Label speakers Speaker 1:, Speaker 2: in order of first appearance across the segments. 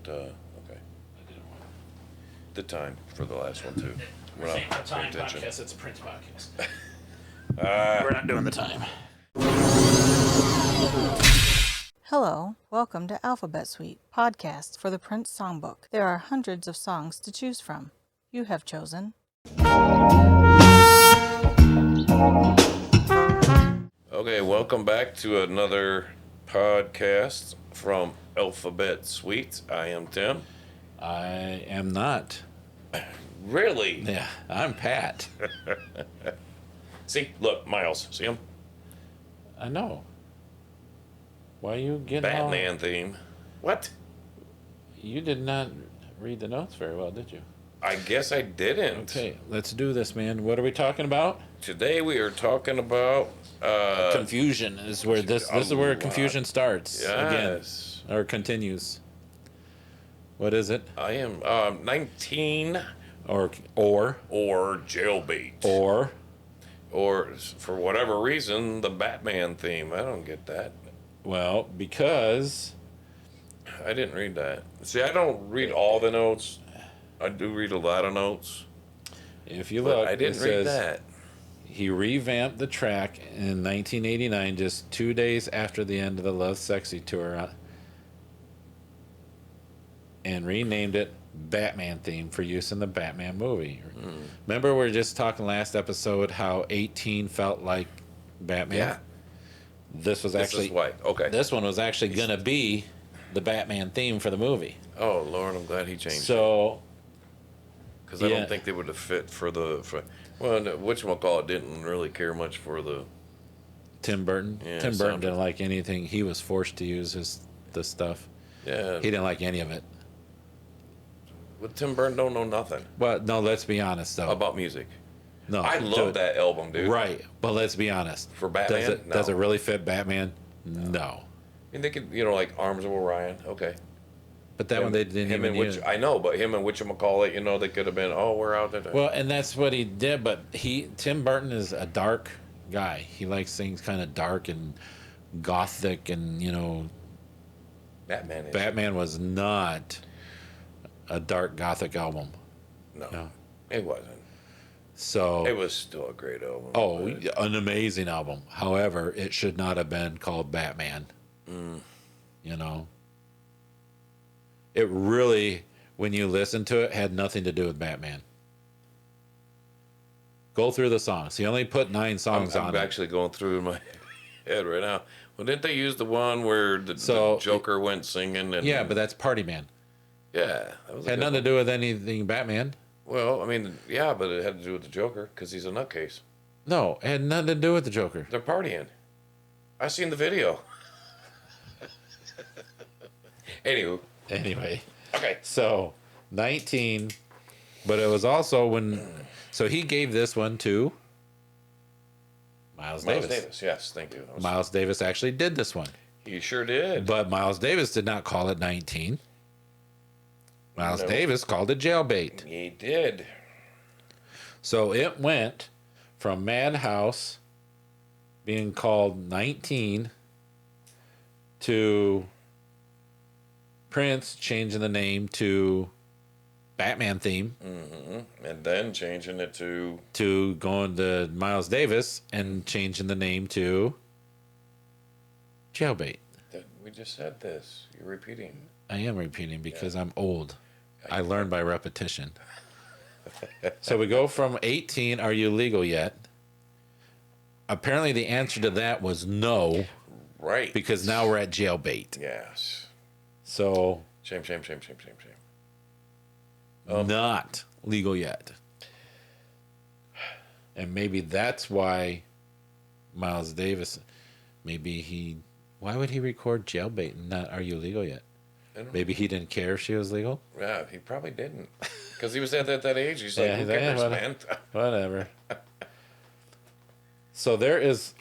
Speaker 1: wasn't, okay. The time for the last one, too. We're
Speaker 2: This
Speaker 1: not
Speaker 2: ain't a
Speaker 1: paying
Speaker 2: time
Speaker 1: attention.
Speaker 2: podcast, it's a Prince podcast. We're not doing the time.
Speaker 3: Hello, welcome to Alphabet Suite, podcast for the Prince Songbook. There are hundreds of songs to choose from. You have chosen.
Speaker 1: Okay, welcome back to another podcast from Alphabet Suite. I am Tim.
Speaker 2: I am not.
Speaker 1: Really?
Speaker 2: Yeah, I'm Pat.
Speaker 1: See, look, Miles, see him?
Speaker 2: I know. Why you getting
Speaker 1: Batman theme. What?
Speaker 2: You did not read the notes very well, did you?
Speaker 1: I guess I didn't.
Speaker 2: Okay, let's do this, man. What are we talking about?
Speaker 1: Today we are talking about
Speaker 2: Confusion is where this is where confusion starts
Speaker 1: yes.
Speaker 2: again or continues. What is it?
Speaker 1: I am 19
Speaker 2: Or
Speaker 1: Jailbait. Or for whatever reason the Batman theme. I don't get that.
Speaker 2: Well, because
Speaker 1: I didn't read that. See, I don't read all the notes. I do read a lot of notes.
Speaker 2: if you look,
Speaker 1: I didn't read that.
Speaker 2: He revamped the track in 1989, just 2 days after the end of the Love Sexy tour, and renamed it Batman theme for use in the Batman movie. Remember, we were just talking last episode how 18 felt like Batman?
Speaker 1: Yeah.
Speaker 2: This is
Speaker 1: why. Okay.
Speaker 2: This one was actually going to be the Batman theme for the movie.
Speaker 1: Oh, Lord, I'm glad he changed it.
Speaker 2: So,
Speaker 1: Because I don't think they would have fit for whatchamacallit didn't really care much for the...
Speaker 2: Tim Burton?
Speaker 1: Yeah,
Speaker 2: Tim Burton didn't like anything. He was forced to use the stuff.
Speaker 1: Yeah.
Speaker 2: He didn't like any of it.
Speaker 1: But Tim Burton don't know nothing
Speaker 2: But no, let's be honest though.
Speaker 1: about music.
Speaker 2: No,
Speaker 1: I love that album, dude.
Speaker 2: Right, but let's be honest.
Speaker 1: For Batman,
Speaker 2: does it really fit Batman? No.
Speaker 1: I mean, they could, like Arms of Orion. Okay.
Speaker 2: But that one they didn't even use.
Speaker 1: I know, but him and whatchamacallit, they could have been, we're out there.
Speaker 2: Well, and that's what he did. But Tim Burton is a dark guy. He likes things kind of dark and gothic, and Batman was not a dark gothic album.
Speaker 1: No, it wasn't.
Speaker 2: So
Speaker 1: it was still a great album.
Speaker 2: Oh, an amazing album. However, it should not have been called Batman. It really, when you listen to it, had nothing to do with Batman. Go through the songs. He only put 9 songs on it.
Speaker 1: I'm actually going through in my head right now. Well, didn't they use the one where the Joker went singing?
Speaker 2: Yeah, but that's Party Man.
Speaker 1: Yeah. That was
Speaker 2: had nothing to do with anything Batman.
Speaker 1: Well, I mean, yeah, but it had to do with the Joker because he's a nutcase.
Speaker 2: No, it had nothing to do with the Joker.
Speaker 1: They're partying. I seen the video.
Speaker 2: Anyway.
Speaker 1: Okay.
Speaker 2: So, 19, but it was also when... So he gave this one to Miles Davis.
Speaker 1: Yes, thank you.
Speaker 2: Miles Davis actually did this one.
Speaker 1: He sure did.
Speaker 2: But Miles Davis did not call it 19. Miles Davis called it Jailbait.
Speaker 1: He did.
Speaker 2: So it went from Madhouse being called 19 to Prince changing the name to Batman theme.
Speaker 1: Mm-hmm. And then changing it to
Speaker 2: going to Miles Davis and changing the name to Jailbait.
Speaker 1: We just said this. You're repeating.
Speaker 2: I am repeating because I'm old. I learn by repetition. So we go from 18, are you legal yet? Apparently the answer to that was no.
Speaker 1: Right.
Speaker 2: Because now we're at Jailbait.
Speaker 1: Yes.
Speaker 2: So.
Speaker 1: Shame.
Speaker 2: Not legal yet. And maybe that's why Miles Davis, why would he record Jailbait and not Are You Legal Yet? Maybe he didn't care if she was legal?
Speaker 1: Yeah, he probably didn't. Because he was at that age. He's like, who cares, man?
Speaker 2: Whatever. So there is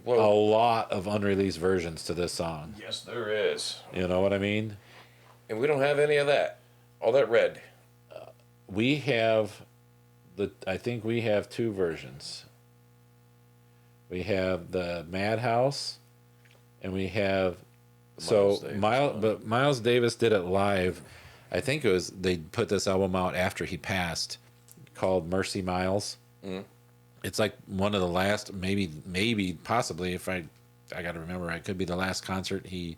Speaker 2: a lot of unreleased versions to this song.
Speaker 1: Yes, there is.
Speaker 2: You know what I mean?
Speaker 1: And we don't have any of that. All that red.
Speaker 2: We have I think we have 2 versions. We have the Madhouse, and we have So
Speaker 1: Davis
Speaker 2: Miles,
Speaker 1: one.
Speaker 2: but Miles Davis did it live. I think it was they put this album out after he passed, called Mercy Miles.
Speaker 1: Mm.
Speaker 2: It's like one of the last, maybe possibly, if I got to remember, it could be the last concert he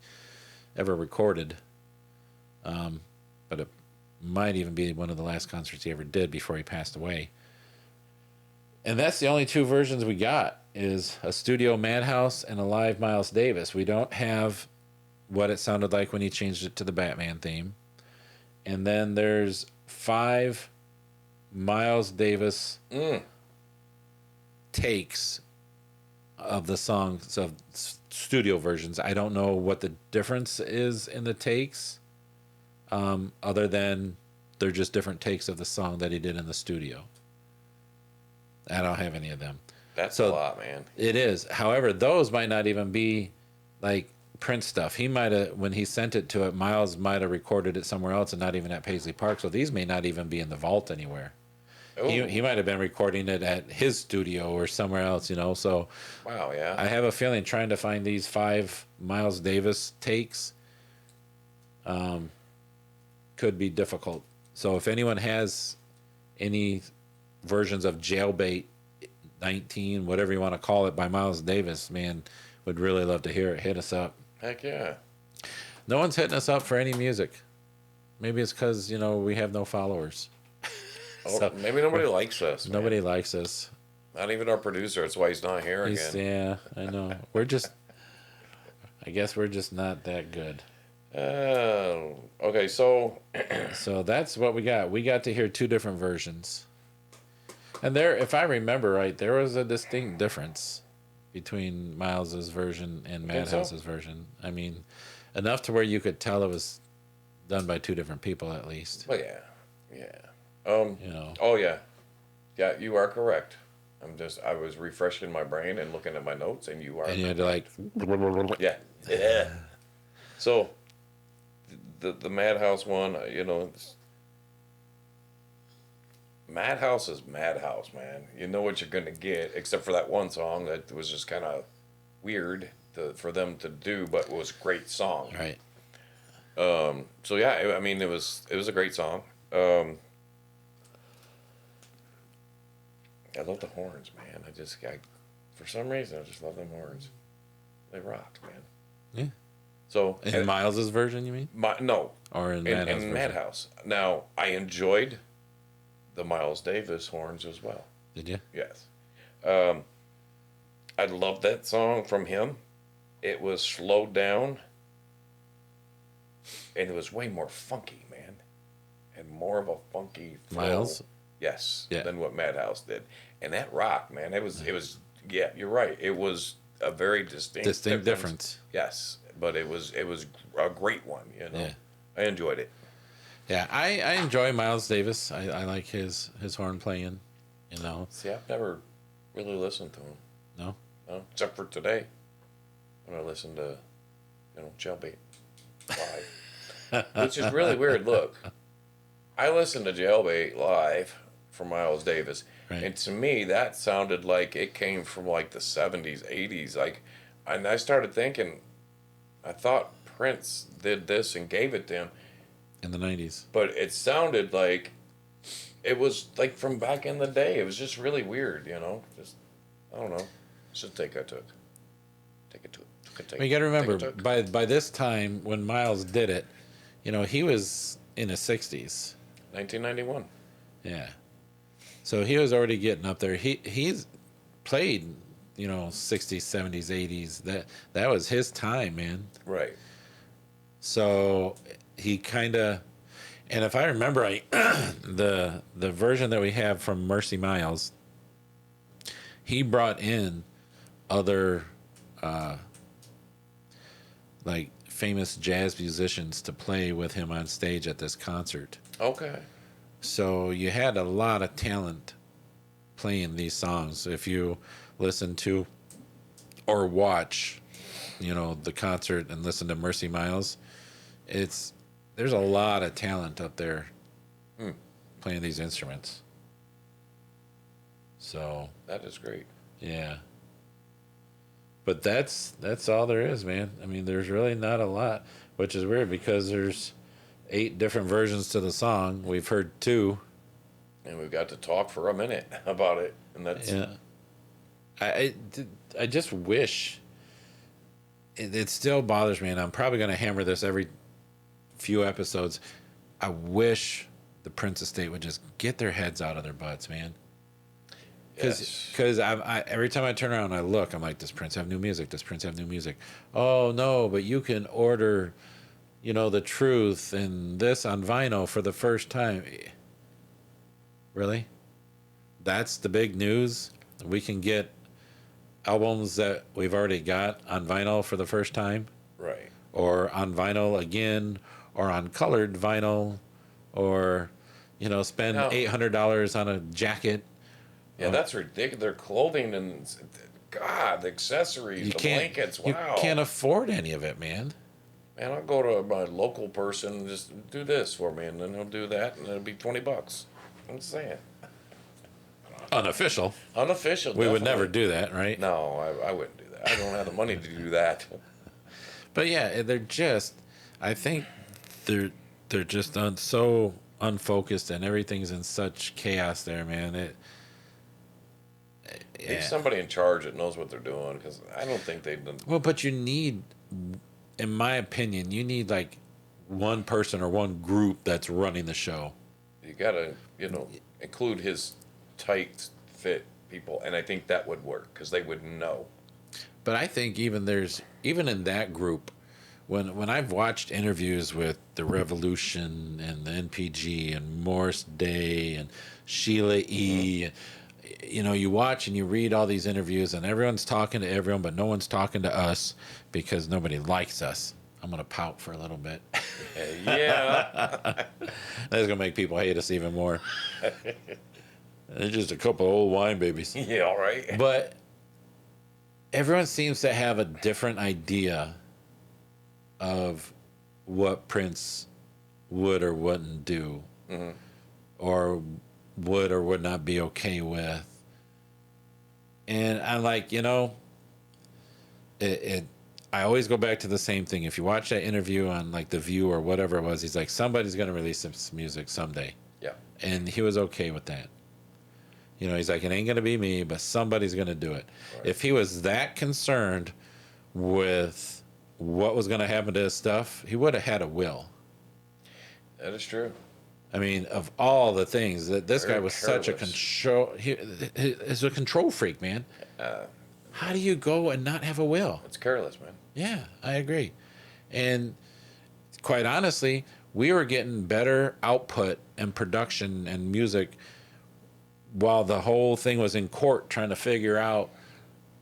Speaker 2: ever recorded. But it might even be one of the last concerts he ever did before he passed away. And that's the only two versions we got, is a studio Madhouse and a live Miles Davis. We don't have what it sounded like when he changed it to the Batman theme. And then there's 5 Miles Davis takes of the songs, of studio versions. I don't know what the difference is in the takes, other than they're just different takes of the song that he did in the studio. I don't have any of them.
Speaker 1: That's a lot, man.
Speaker 2: It is. However, those might not even be like Prince stuff. He might have, when he sent it to it, Miles might have recorded it somewhere else and not even at Paisley Park. So these may not even be in the vault anywhere. He might have been recording it at his studio or somewhere else, So
Speaker 1: Wow, yeah.
Speaker 2: I have a feeling trying to find these 5 Miles Davis takes could be difficult. So if anyone has any versions of Jailbait 19, whatever you want to call it, by Miles Davis, man, would really love to hear it. Hit us up.
Speaker 1: Heck yeah.
Speaker 2: No one's hitting us up for any music. Maybe it's because, we have no followers.
Speaker 1: Oh, maybe nobody likes us. Man.
Speaker 2: Nobody likes us.
Speaker 1: Not even our producer. That's why he's not here again.
Speaker 2: Yeah, I know. I guess we're just not that good.
Speaker 1: Okay, so
Speaker 2: So that's what we got. We got to hear 2 different versions. And there, if I remember right, there was a distinct difference between Miles's version and Madhouse's version. I mean, enough to where you could tell it was done by 2 different people at least.
Speaker 1: well, yeah. Oh yeah, you are correct. I was refreshing my brain and looking at my notes, and you are.
Speaker 2: And you had to like,
Speaker 1: yeah. So, the Madhouse one, Madhouse is Madhouse, man. You know what you're gonna get, except for that one song that was just kind of weird for them to do, but it was a great song.
Speaker 2: right.
Speaker 1: So yeah, I mean, it was a great song. I love the horns, man. For some reason, I just love them horns. They rock, man.
Speaker 2: Yeah.
Speaker 1: So
Speaker 2: In Miles's version, you mean?
Speaker 1: No,
Speaker 2: Or in
Speaker 1: in
Speaker 2: Madhouse's version?
Speaker 1: Madhouse. Now, I enjoyed the Miles Davis horns as well.
Speaker 2: Did you?
Speaker 1: Yes. I love that song from him. It was slowed down, and it was way more funky, man, and more of a funky flow.
Speaker 2: Miles?
Speaker 1: Yes,
Speaker 2: Yeah.
Speaker 1: than what Madhouse did. And that rock, man, it was yeah, you're right. It was a very distinct
Speaker 2: difference.
Speaker 1: Yes, but it was a great one,
Speaker 2: Yeah.
Speaker 1: I enjoyed it.
Speaker 2: Yeah, I enjoy Miles Davis. I like his horn playing,
Speaker 1: See, I've never really listened to him.
Speaker 2: No?
Speaker 1: No, except for today when I listened to Jailbait live. Which is really weird. Look, I listened to Jailbait live from Miles Davis.
Speaker 2: Right.
Speaker 1: And to me, that sounded like it came from like the 70s, 80s. And I started thinking, I thought Prince did this and gave it to him.
Speaker 2: In the 90s.
Speaker 1: But it sounded like it was like from back in the day. It was just really weird, Just, I don't know. It's just take it to it. Take it to it.
Speaker 2: You got to remember, by this time, when Miles did it, he was in his 60s.
Speaker 1: 1991.
Speaker 2: Yeah. So he was already getting up there. He's played, 60s, 70s, 80s. That was his time, man.
Speaker 1: Right.
Speaker 2: So he kind of, and if I remember right, the version that we have from Mercy Miles, he brought in other like famous jazz musicians to play with him on stage at this concert.
Speaker 1: Okay.
Speaker 2: So you had a lot of talent playing these songs. If you listen to or watch, the concert and listen to Mercy Miles, there's a lot of talent up there playing these instruments. So
Speaker 1: that is great.
Speaker 2: yeah. But that's all there is, man. I mean, there's really not a lot, which is weird because there's 8 different versions to the song. We've heard 2.
Speaker 1: And we've got to talk for a minute about it. And that's
Speaker 2: Yeah. I, I just wish it still bothers me, and I'm probably going to hammer this every few episodes. I wish the Prince estate would just get their heads out of their butts, man. Because I every time I turn around and I look, I'm like, does Prince have new music? Does Prince have new music? Oh, no, but you can order, The Truth and this on vinyl for the first time. Really? That's the big news? We can get albums that we've already got on vinyl for the first time?
Speaker 1: right.
Speaker 2: Or on vinyl again, or on colored vinyl, or, spend
Speaker 1: No.
Speaker 2: $800 on a jacket.
Speaker 1: Yeah, that's ridiculous. Their clothing and God, the accessories, the blankets. Wow.
Speaker 2: You can't afford any of it, man.
Speaker 1: Man, I'll go to my local person and just do this for me, and then he'll do that, and it'll be $20. I'm just saying.
Speaker 2: Unofficial.
Speaker 1: Unofficial.
Speaker 2: We would
Speaker 1: definitely.
Speaker 2: never do that, right?
Speaker 1: No, I wouldn't do that. I don't have the money to do that.
Speaker 2: But yeah, I think they're just so unfocused, and everything's in such chaos there, man.
Speaker 1: Keep somebody in charge that knows what they're doing, because I don't think they've done.
Speaker 2: Well, but you need, in my opinion, like one person or one group that's running the show.
Speaker 1: You gotta, include his tight fit people, and I think that would work because they would know.
Speaker 2: But I think even in that group, when I've watched interviews with the Revolution and the NPG and Morris Day and Sheila E. You watch and you read all these interviews, and everyone's talking to everyone, but no one's talking to us because nobody likes us. I'm gonna pout for a little bit.
Speaker 1: Yeah.
Speaker 2: That's gonna make people hate us even more. They're just a couple of old wine babies.
Speaker 1: Yeah, all right.
Speaker 2: But everyone seems to have a different idea of what Prince would or wouldn't do, or would or would not be okay with. And I'm like, I always go back to the same thing. If you watch that interview on like The View or whatever it was, he's like, somebody's going to release this music someday.
Speaker 1: Yeah.
Speaker 2: And he was okay with that. He's like, it ain't going to be me, but somebody's going to do it. Right. If he was that concerned with what was going to happen to his stuff, he would have had a will.
Speaker 1: That is true.
Speaker 2: I mean, of all the things, that this
Speaker 1: Very
Speaker 2: guy was
Speaker 1: careless.
Speaker 2: such a control. He's a control freak, man. How do you go and not have a will?
Speaker 1: It's careless, man.
Speaker 2: Yeah, I agree. And quite honestly, we were getting better output and production and music while the whole thing was in court trying to figure out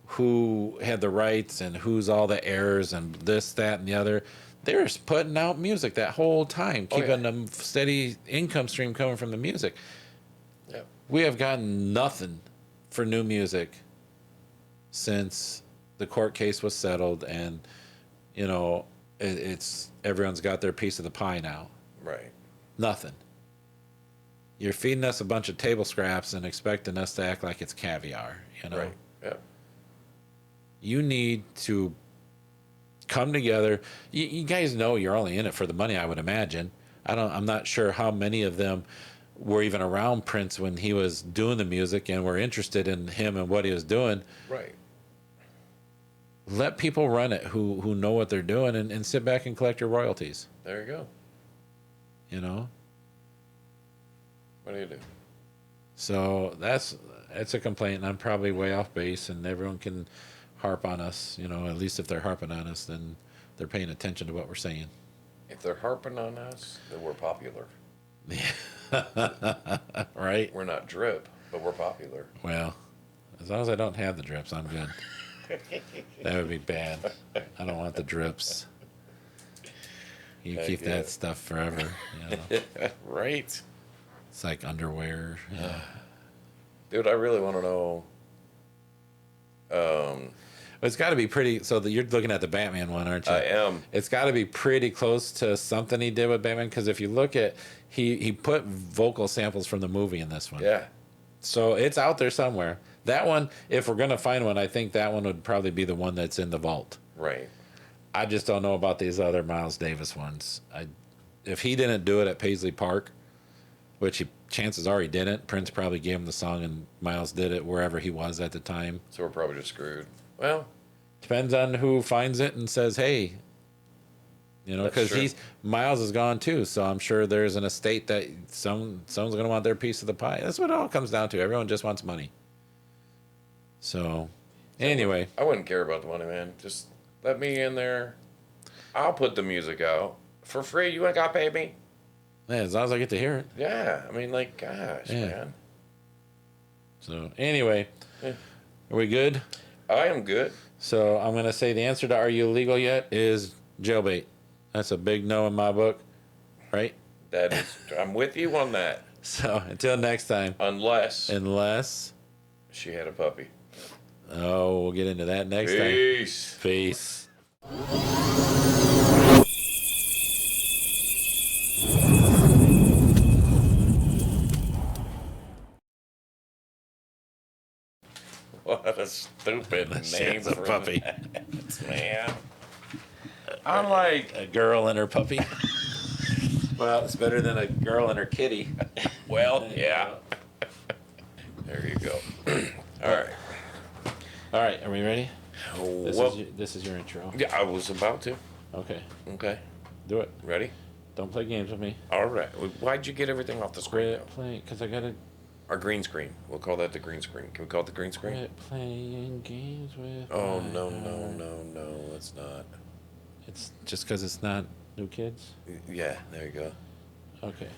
Speaker 2: who had the rights and who's all the heirs and this, that, and the other. They were putting out music that whole time, keeping a steady income stream coming from the music.
Speaker 1: Yeah.
Speaker 2: We have gotten nothing for new music since the court case was settled, and it's everyone's got their piece of the pie now.
Speaker 1: Right.
Speaker 2: Nothing. You're feeding us a bunch of table scraps and expecting us to act like it's caviar.
Speaker 1: Right. Yeah.
Speaker 2: You need to come together. You guys know you're only in it for the money, I would imagine. I'm not sure how many of them were even around Prince when he was doing the music and were interested in him and what he was doing.
Speaker 1: Right.
Speaker 2: Let people run it who know what they're doing, and sit back and collect your royalties.
Speaker 1: There you go. What do you do?
Speaker 2: So that's a complaint, and I'm probably way off base, and everyone can harp on us. At least if they're harping on us, then they're paying attention to what we're saying.
Speaker 1: If they're harping on us, then we're popular.
Speaker 2: Right?
Speaker 1: We're not drip, but we're popular.
Speaker 2: Well, as long as I don't have the drips, I'm good. That would be bad. I don't want the drips. You keep that stuff forever.
Speaker 1: Right.
Speaker 2: It's like underwear.
Speaker 1: Dude, I really want to know.
Speaker 2: It's got to be pretty. So you're looking at the Batman one, aren't you?
Speaker 1: I am.
Speaker 2: It's got to be pretty close to something he did with Batman, because if you look at, he put vocal samples from the movie in this one.
Speaker 1: Yeah.
Speaker 2: So it's out there somewhere. That one, if we're gonna find one, I think that one would probably be the one that's in the vault.
Speaker 1: Right.
Speaker 2: I just don't know about these other Miles Davis ones. If he didn't do it at Paisley Park, which chances are he didn't, Prince probably gave him the song and Miles did it wherever he was at the time.
Speaker 1: So we're probably just screwed. Well,
Speaker 2: depends on who finds it and says, "Hey," because Miles is gone too. So I'm sure there's an estate that someone's going to want their piece of the pie. That's what it all comes down to. Everyone just wants money. So, anyway,
Speaker 1: I wouldn't care about the money, man. Just let me in there. I'll put the music out for free. You ain't got to pay me.
Speaker 2: yeah, as long as I get to hear it.
Speaker 1: Yeah, I mean, like, gosh, man.
Speaker 2: So anyway, are we good?
Speaker 1: I am good.
Speaker 2: So I'm gonna say the answer to "Are you legal yet?" is jailbait. That's a big no in my book, right?
Speaker 1: That is, I'm with you on that.
Speaker 2: So until next time, unless
Speaker 1: she had a puppy.
Speaker 2: Oh, we'll get into that next
Speaker 1: Peace.
Speaker 2: time. Peace.
Speaker 1: What a stupid name
Speaker 2: for a puppy,
Speaker 1: man. I'm like
Speaker 2: a girl and her puppy. Well, it's better than a girl and her kitty.
Speaker 1: Well, yeah. There you go. All right.
Speaker 2: All right. Are we ready?
Speaker 1: Well,
Speaker 2: this is your intro.
Speaker 1: Yeah, I was about to.
Speaker 2: Okay.
Speaker 1: Okay.
Speaker 2: Do it.
Speaker 1: Ready?
Speaker 2: Don't play games with me.
Speaker 1: All right. Why'd you get everything off the screen?
Speaker 2: Quit playing, because I gotta.
Speaker 1: Our green screen. We'll call that the green screen. Can we call it the green screen?
Speaker 2: Quit playing games with.
Speaker 1: Oh no no no no! It's not.
Speaker 2: It's just because it's not New Kids.
Speaker 1: Yeah. There you go.
Speaker 2: Okay.